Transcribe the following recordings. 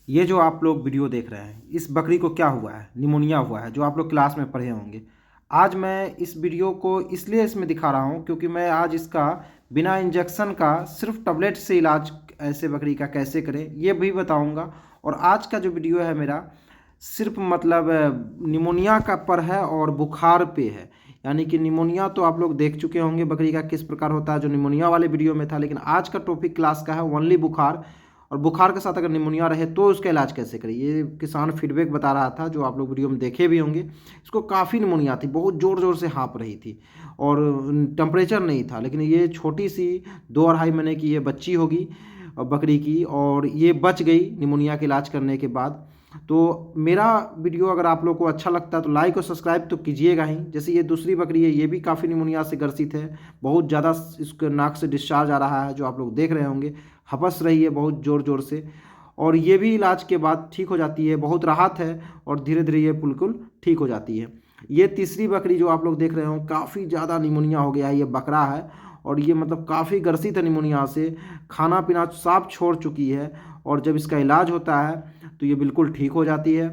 ये जो आप लोग वीडियो देख रहे हैं, इस बकरी को क्या हुआ है? निमोनिया हुआ है, जो आप लोग क्लास में पढ़े होंगे। आज मैं इस वीडियो को इसलिए इसमें दिखा रहा हूँ क्योंकि मैं आज इसका बिना इंजेक्शन का सिर्फ टैबलेट से इलाज ऐसे बकरी का कैसे करें ये भी बताऊँगा। और आज का जो वीडियो है मेरा सिर्फ मतलब निमोनिया का पर है और बुखार पे है। यानी कि निमोनिया तो आप लोग देख चुके होंगे बकरी का किस प्रकार होता है, जो निमोनिया वाले वीडियो में था। लेकिन आज का टॉपिक क्लास का है ओनली बुखार। और बुखार के साथ अगर निमोनिया रहे तो उसका इलाज कैसे करें, ये किसान फीडबैक बता रहा था, जो आप लोग वीडियो में देखे भी होंगे। इसको काफ़ी निमोनिया थी, बहुत ज़ोर ज़ोर से हाँफ रही थी और टेम्परेचर नहीं था। लेकिन ये छोटी सी 2 अढ़ाई महीने की ये बच्ची होगी बकरी की, और ये बच गई निमोनिया के इलाज करने के बाद। तो मेरा वीडियो अगर आप लोग को अच्छा लगता है तो लाइक और सब्सक्राइब तो कीजिएगा ही। जैसे ये दूसरी बकरी है, ये भी काफ़ी निमोनिया से ग्रसित है, बहुत ज़्यादा इसके नाक से डिस्चार्ज आ रहा है, जो आप लोग देख रहे होंगे। हपस रही है बहुत ज़ोर ज़ोर से, और ये भी इलाज के बाद ठीक हो जाती है, बहुत राहत है और धीरे धीरे ये बिल्कुल ठीक हो जाती है। ये तीसरी बकरी जो आप लोग देख रहे हो, काफ़ी ज़्यादा निमोनिया हो गया है, ये बकरा है और ये मतलब काफ़ी ग्रसित है निमोनिया से, खाना पीना साफ छोड़ चुकी है। और जब इसका इलाज होता है तो ये बिल्कुल ठीक हो जाती है।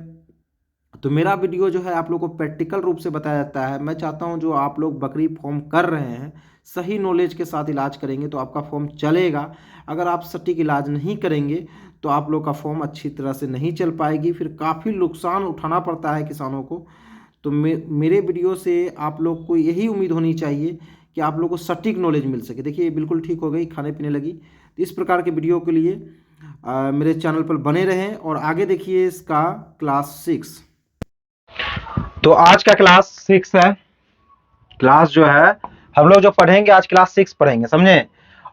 तो मेरा वीडियो जो है आप लोग को प्रैक्टिकल रूप से बताया जाता है। मैं चाहता हूं जो आप लोग बकरी फॉर्म कर रहे हैं सही नॉलेज के साथ इलाज करेंगे तो आपका फॉर्म चलेगा। अगर आप सटीक इलाज नहीं करेंगे तो आप लोग का फॉर्म अच्छी तरह से नहीं चल पाएगी, फिर काफ़ी नुकसान उठाना पड़ता है किसानों को। तो मेरे वीडियो से आप लोग को यही उम्मीद होनी चाहिए कि आप लोग को सटीक नॉलेज मिल सके। देखिए ये बिल्कुल ठीक हो गई, खाने पीने लगी। तो इस प्रकार के वीडियो के लिए मेरे चैनल पर बने रहें और आगे देखिए इसका क्लास 6। तो आज का क्लास 6 है। क्लास जो है हम लोग जो पढ़ेंगे आज क्लास 6 पढ़ेंगे, समझे।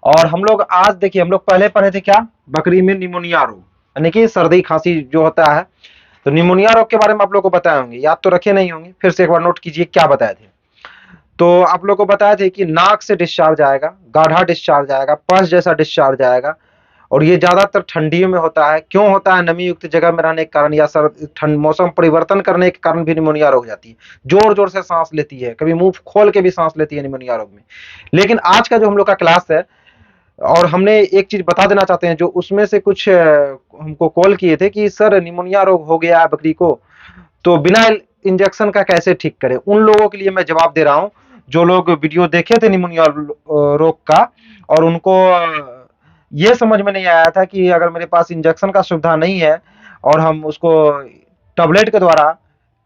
और हम लोग आज देखिए, हम लोग पहले पढ़े थे क्या, बकरी में निमोनिया रोग, यानी कि सर्दी खांसी जो होता है। तो निमोनिया रोग के बारे में आप लोग को बताए होंगे, याद तो रखे नहीं होंगे, फिर से एक बार नोट कीजिए क्या बताए थे। तो आप लोग को बताए थे कि नाक से डिस्चार्ज आएगा, गाढ़ा डिस्चार्ज आएगा, पस जैसा डिस्चार्ज आएगा, और ये ज्यादातर ठंडियों में होता है। क्यों होता है? नमी युक्त जगह में रहने के कारण या ठंड मौसम परिवर्तन करने के कारण भी निमोनिया रोग जाती है। जोर जोर से सांस लेती है, कभी मुंह खोल के भी सांस लेती है निमोनिया रोग में। लेकिन आज का जो हम लोग का क्लास है, और हमने एक चीज बता देना चाहते हैं, जो उसमें से कुछ हमको कॉल किए थे कि सर निमोनिया रोग हो गया है बकरी को, तो बिना इंजेक्शन का कैसे ठीक करें। उन लोगों के लिए मैं जवाब दे रहा हूं जो लोग वीडियो देखे थे निमोनिया रोग का, और उनको ये समझ में नहीं आया था कि अगर मेरे पास इंजेक्शन का सुविधा नहीं है और हम उसको टैबलेट के द्वारा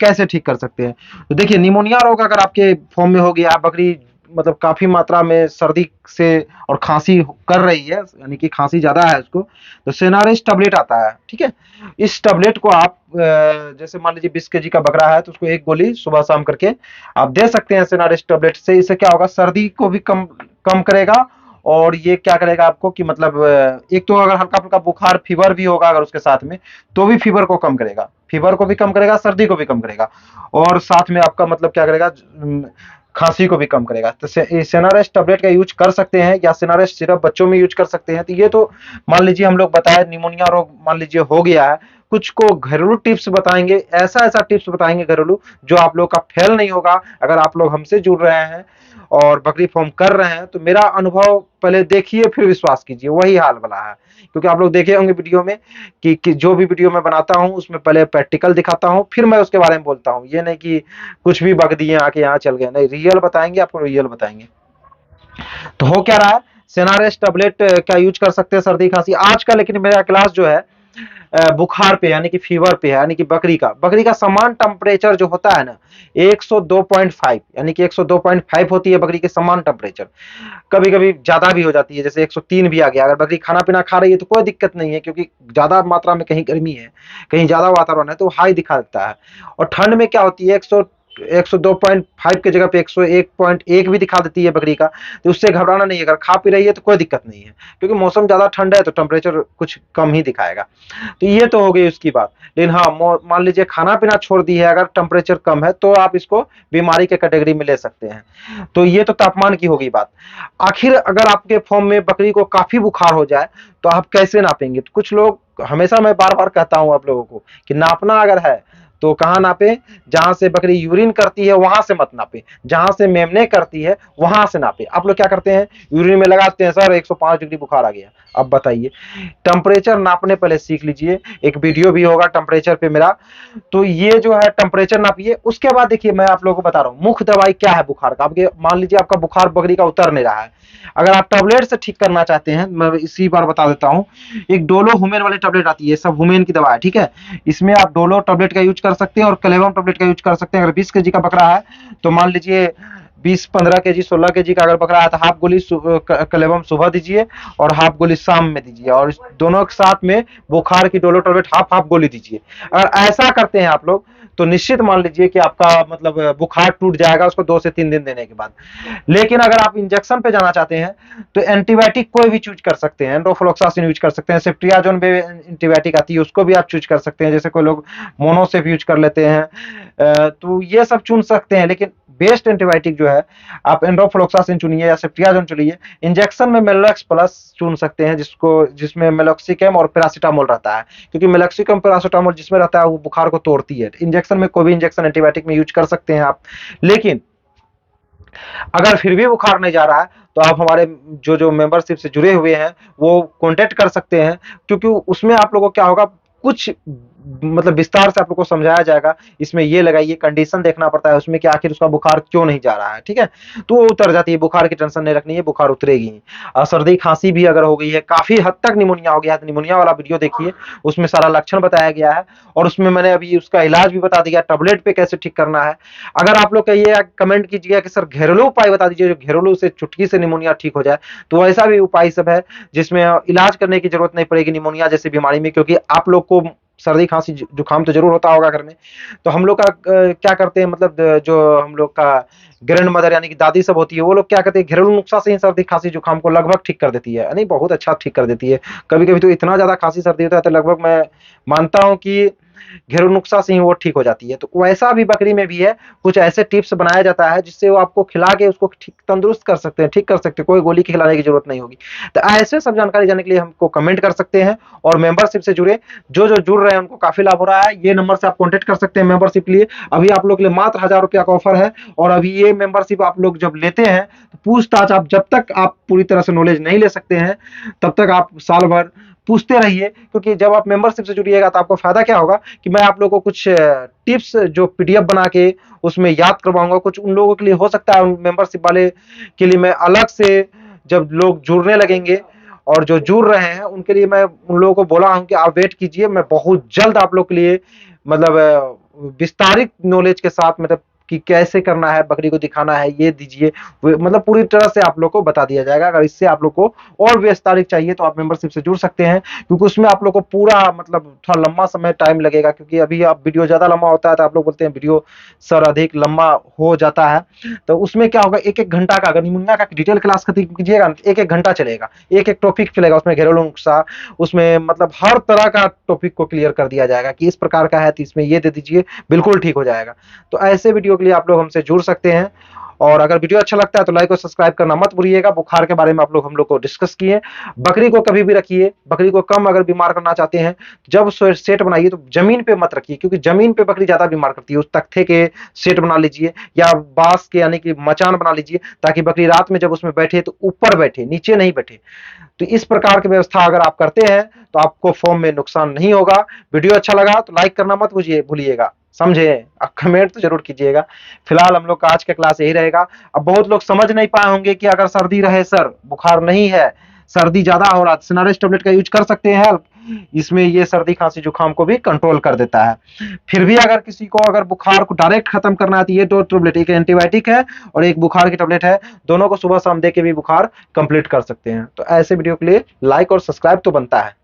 कैसे ठीक कर सकते हैं। तो देखिए, निमोनिया रोग अगर आपके फॉर्म में हो गया, बकरी मतलब काफी मात्रा में सर्दी से और खांसी कर रही है, यानी कि खांसी ज्यादा है उसको, तो सेनारेस टैबलेट आता है, ठीक है। इस टैबलेट को आप जैसे मान लीजिए 20 kg का बकरा है तो उसको एक गोली सुबह शाम करके आप दे सकते हैं सेनारेस टैबलेट से। इससे क्या होगा, सर्दी को भी कम कम करेगा, और ये क्या करेगा आपको कि मतलब एक तो अगर हल्का फुल्का बुखार फीवर भी होगा अगर उसके साथ में, तो भी फीवर को कम करेगा, फीवर को भी कम करेगा, सर्दी को भी कम करेगा, और साथ में आपका मतलब क्या करेगा, खांसी को भी कम करेगा। तो सेनारेस टैबलेट का यूज कर सकते हैं, या सेनारेस सिरप बच्चों में यूज कर सकते हैं। तो ये तो मान लीजिए हम लोग बताए निमोनिया रोग मान लीजिए हो गया है, कुछ को घरेलू टिप्स बताएंगे, ऐसा ऐसा टिप्स बताएंगे घरेलू जो आप लोग का फेल नहीं होगा अगर आप लोग हमसे जुड़ रहे हैं और बकरी फार्म कर रहे हैं। तो मेरा अनुभव पहले देखिए फिर विश्वास कीजिए, वही हाल वाला है। क्योंकि आप लोग देखे होंगे वीडियो में कि जो भी वीडियो मैं बनाता हूं उसमें पहले प्रैक्टिकल दिखाता हूं, फिर मैं उसके बारे में बोलता हूं। ये नहीं कि कुछ भी बक दिए आके यहाँ चल गए, नहीं, रियल बताएंगे आपको, रियल बताएंगे। तो हो क्या रहा है, सेनारेस टैबलेट का यूज कर सकते हैं सर्दी खांसी आज का। लेकिन मेरा क्लास जो है बुखार पे, यानी कि फीवर पे है, यानी कि बकरी का समान टेम्परेचर जो होता है ना 102.5, यानी कि 102.5 होती है बकरी के समान टेम्परेचर। कभी कभी ज्यादा भी हो जाती है, जैसे 103 भी आ गया। अगर बकरी खाना पीना खा रही है तो कोई दिक्कत नहीं है, क्योंकि ज्यादा मात्रा में कहीं गर्मी है, कहीं ज्यादा वातावरण है तो हाई दिखा देता है। और ठंड में क्या होती है, 102.5 की जगह पे 101.1 भी दिखा देती है बकरी का। तो उससे घबराना नहीं है, अगर खा पी रही है तो कोई दिक्कत नहीं है, क्योंकि मौसम ज्यादा ठंड है तो टेम्परेचर कुछ कम ही दिखाएगा। तो ये तो हो गई उसकी बात। लेकिन हाँ, मान लीजिए खाना पीना छोड़ दी है, अगर टेम्परेचर कम है तो आप इसको बीमारी के कैटेगरी में ले सकते हैं। तो ये तो तापमान की होगी बात। आखिर अगर आपके फॉर्म में बकरी को काफी बुखार हो जाए तो आप कैसे नापेंगे। तो कुछ लोग, हमेशा मैं बार बार कहता हूं आप लोगों को कि नापना अगर है तो कहाँ नापे, जहां से बकरी यूरिन करती है वहां से मत नापे, जहां से मेमने करती है वहां से नापे। आप लोग क्या करते हैं, यूरिन में लगाते हैं सर 105 डिग्री बुखार आ गया। अब बताइए, टेम्परेचर नापने पहले सीख लीजिए, एक वीडियो भी होगा टेम्परेचर पे मेरा, तो ये जो है टेम्परेचर नापिए। उसके बाद देखिए मैं आप लोगों को बता रहा हूँ मुख्य दवाई क्या है बुखार का। आपके मान लीजिए आपका बुखार बकरी का उतर नहीं रहा है, अगर आप टैबलेट से ठीक करना चाहते हैं, मैं इसी बार बता देता हूँ, एक डोलो हुमेन वाली टैबलेट आती है, सब हुमेन की दवा है, ठीक है। इसमें आप डोलो टैबलेट का यूज कर सकते हैं और क्लेवम टैबलेट का यूज कर सकते हैं। अगर 20 केजी का बकरा है तो मान लीजिए 20-15 केजी 16 केजी का अगर बकरा है तो हाफ गोली क्लेवम सुबह दीजिए और हाफ गोली शाम में दीजिए, और इस दोनों के साथ में बुखार की डोलो टैबलेट हाफ हाफ गोली दीजिए। अगर ऐसा करते हैं आप लोग तो निश्चित मान लीजिए कि आपका मतलब बुखार टूट जाएगा उसको 2 से 3 दिन देने के बाद। लेकिन अगर आप इंजेक्शन पे जाना चाहते हैं तो एंटीबायोटिक कोई भी चूज कर सकते हैं, एंडोफ्लोक्सासिन यूज कर सकते हैं, सेफ्ट्रियाजोन भी एंटीबायोटिक आती है उसको भी आप चूज कर सकते हैं, जैसे कोई लोग मोनोसेफ यूज कर लेते हैं, तो ये सब चुन सकते हैं। लेकिन बेस्ट एंटीबायोटिक जो है आप एंडोफ्लोक्सासिन चुनिए या सेफ्ट्रियाजोन चुनिए। इंजेक्शन में मेलोक्स प्लस चुन सकते हैं, जिसमें मेलोक्सिकम और पैरासिटामोल रहता है, क्योंकि मेलोक्सिकम पैरासिटामोल जिसमें रहता है वो बुखार को तोड़ती है। इंजेक्शन में कोई भी इंजेक्शन एंटीबायोटिक में यूज कर सकते हैं आप। लेकिन अगर फिर भी बुखार नहीं जा रहा है तो आप हमारे जो मेंबरशिप से जुड़े हुए हैं वो कांटेक्ट कर सकते हैं, क्योंकि उसमें आप लोगों को क्या होगा, कुछ मतलब विस्तार से आप लोग को समझाया जाएगा। इसमें ये लगाइए, कंडीशन देखना पड़ता है उसमें कि आखिर उसका बुखार क्यों नहीं जा रहा है, ठीक है। तो वो उतर जाती है, बुखार की टेंशन नहीं रखनी है, बुखार उतरेगी। सर्दी खांसी भी अगर हो गई है, काफी हद तक निमोनिया हो गया है तो निमोनिया वाला वीडियो देखिए, उसमें सारा लक्षण बताया गया है और उसमें मैंने अभी उसका इलाज भी बता दिया, टैबलेट पे कैसे ठीक करना है। अगर आप लोग कहिए कमेंट कीजिएगा कि सर घरेलू उपाय बता दीजिए जो घरेलू से चुटकी से निमोनिया ठीक हो जाए, तो ऐसा भी उपाय सब है जिसमें इलाज करने की जरूरत नहीं पड़ेगी निमोनिया जैसी बीमारी में। क्योंकि आप लोग को सर्दी खांसी जुकाम तो जरूर होता होगा घर में, तो हम लोग का क्या करते हैं, मतलब जो हम लोग का ग्रैंड मदर यानी कि दादी सब होती है, वो लोग क्या करते हैं, घरेलू नुस्खा से ही सर्दी खांसी जुकाम को लगभग ठीक कर देती है, नहीं बहुत अच्छा ठीक कर देती है। कभी कभी तो इतना ज्यादा खांसी सर्दी होता है तो लगभग मैं मानता हूं कि घरेलू नुस्खा से ही वो ठीक हो जाती है। तो वैसा भी बकरी में भी है, कुछ ऐसे टिप्स बनाया जाता है जिससे वो आपको खिला के उसको ठीक तंदुरुस्त कर सकते हैं, ठीक कर सकते हैं, कोई गोली की खिलाने की जरूरत नहीं होगी। तो ऐसे सब जानकारी जानने के लिए हमको कमेंट कर सकते हैं और मेंबरशिप से जुड़े, जो जुड़ रहे हैं उनको काफी लाभ हो रहा है। ये नंबर से आप कॉन्टेक्ट कर सकते हैं मेंबरशिप लिए। अभी आप लोग के लिए मात्र 1000 रुपया का ऑफर है, और अभी ये मेंबरशिप आप लोग जब लेते हैं तो पूछताछ आप जब तक आप पूरी तरह से नॉलेज नहीं ले सकते हैं तब तक आप साल भर पूछते रहिए। क्योंकि जब आप मेंबरशिप से जुड़िएगा तो आपको फायदा क्या होगा कि मैं आप लोगों को कुछ टिप्स जो पीडीएफ बना के उसमें याद करवाऊंगा। कुछ उन लोगों के लिए हो सकता है, उन मेंबरशिप वाले के लिए मैं अलग से, जब लोग जुड़ने लगेंगे और जो जुड़ रहे हैं उनके लिए मैं उन लोगों को बोला हूं कि आप वेट कीजिए, मैं बहुत जल्द आप लोग के लिए मतलब विस्तारित नॉलेज के साथ, मतलब कि कैसे करना है, बकरी को दिखाना है, ये दीजिए, मतलब पूरी तरह से आप लोग को बता दिया जाएगा। अगर इससे आप लोग को और विस्तारित चाहिए तो आप मेंबरशिप से जुड़ सकते हैं, क्योंकि उसमें आप लोग को पूरा मतलब थोड़ा लंबा समय टाइम लगेगा, क्योंकि अभी आप वीडियो ज्यादा लंबा होता है तो आप लोग बोलते हैं वीडियो सर अधिक लंबा हो जाता है। तो उसमें क्या होगा, एक घंटा का अगर निमोनिया का डिटेल क्लास खत्म कीजिएगा तो एक घंटा चलेगा, एक टॉपिक चलेगा, उसमें घरेलू नुस्खा, उसमें मतलब हर तरह का टॉपिक को क्लियर कर दिया जाएगा कि इस प्रकार का है तो इसमें ये दे दीजिए, बिल्कुल ठीक हो जाएगा। तो ऐसे वीडियो के लिए आप लोग हमसे जुड़ सकते हैं। और अगर वीडियो अच्छा लगता है तो लाइक और सब्सक्राइब करना मत भूलिएगा। बुखार के बारे में आप लोग हम लोग को डिस्कस किए। बकरी को कभी भी रखिए, बकरी को कम अगर बीमार करना चाहते हैं जब सेट बनाइए तो जमीन पे मत रखिए, क्योंकि जमीन पे बकरी ज्यादा बीमार करती है। उस तख्ते के सेट बना लीजिए या बांस के यानी कि मचान बना लीजिए, ताकि बकरी रात में जब उसमें बैठे तो ऊपर बैठे, नीचे नहीं बैठे। तो इस प्रकार की व्यवस्था अगर आप करते हैं तो आपको फॉर्म में नुकसान नहीं होगा। वीडियो अच्छा लगा तो लाइक करना मत भूलिएगा, समझे, कमेंट तो जरूर कीजिएगा। फिलहाल हम लोग का आज का क्लास यही रहेगा। अब बहुत लोग समझ नहीं पाए होंगे कि अगर सर्दी रहे, सर बुखार नहीं है, सर्दी ज्यादा हो रहा है, सिनारेस्ट टेबलेट का यूज कर सकते हैं। इसमें ये सर्दी खांसी जुकाम को भी कंट्रोल कर देता है। फिर भी अगर किसी को अगर बुखार को डायरेक्ट खत्म करना है तो ये 2 टेबलेट, एक एंटीबायोटिक है और एक बुखार की टेबलेट है, दोनों को सुबह शाम दे के भी बुखार कंप्लीट कर सकते हैं। तो ऐसे वीडियो के लिए लाइक और सब्सक्राइब तो बनता है।